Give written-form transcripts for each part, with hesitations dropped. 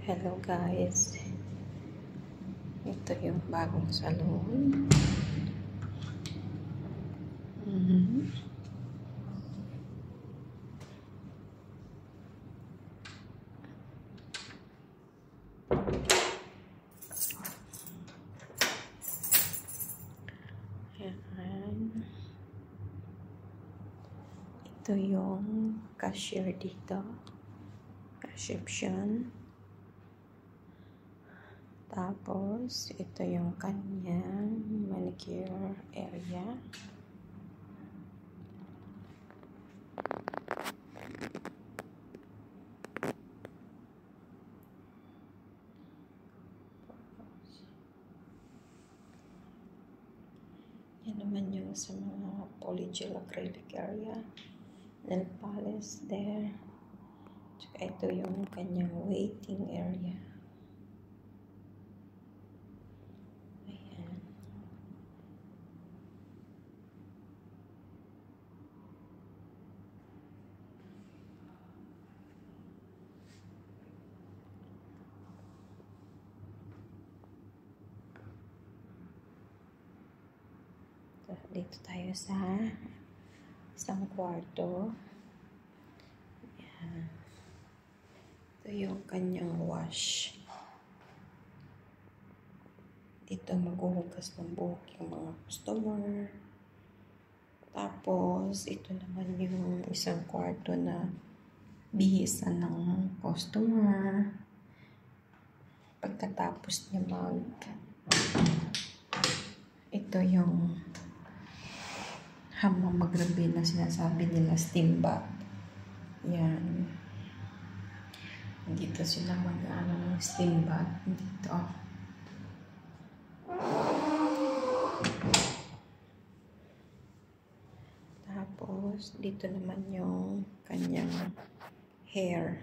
Hello guys, ito yung bagong salon. Yan. Ito yung cashier dito, reception. Tapos, ito yung kanyang manicure area. Yan naman yung sa mga polygel acrylic area. Nail polish there. Tsaka ito yung kanyang waiting area. Dito tayo sa isang kwarto. Yan. Ito yung kanyang wash. Dito maghuhugas ng buhok yung mga customer. Tapos, ito naman yung isang kwarto na bihisan ng customer. Pagkatapos niya ito yung habang magrabi na sinasabi nila steam bath. Yan. Dito sila mag-ano ng steam bath. Dito. Tapos, dito naman yung kanyang hair.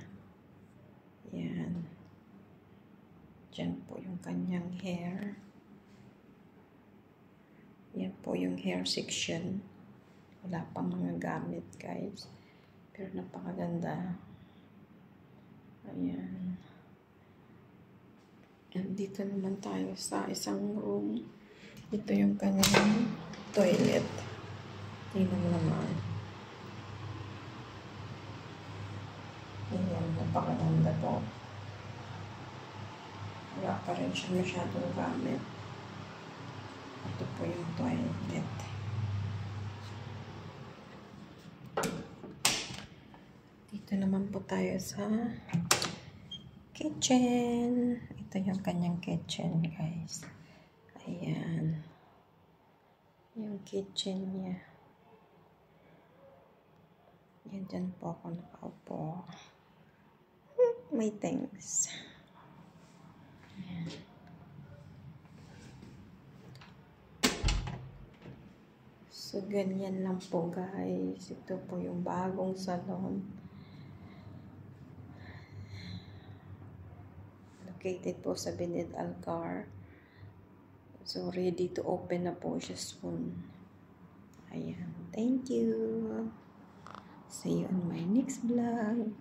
Yan. Diyan po yung kanyang hair. Yan po yung hair section. Wala pang mga gamit, guys. Pero napakaganda. Ayan. And dito naman tayo sa isang room. Ito yung kanyang toilet. Tingnan naman. Ayan, napakaganda po. Wala pa rin siya masyadong gamit. Ito po yung toilet. Dito naman po tayo sa kitchen. Ito yung kanyang kitchen, guys. Ayan. Yung kitchen niya. Yan, dyan po ako nakaupo. May things. Ayan. So, ganyan lang po, guys. Ito po yung bagong salon. Located po sa Bened Alcar. So, ready to open na po siya soon. Ayan. Thank you. See you on my next vlog.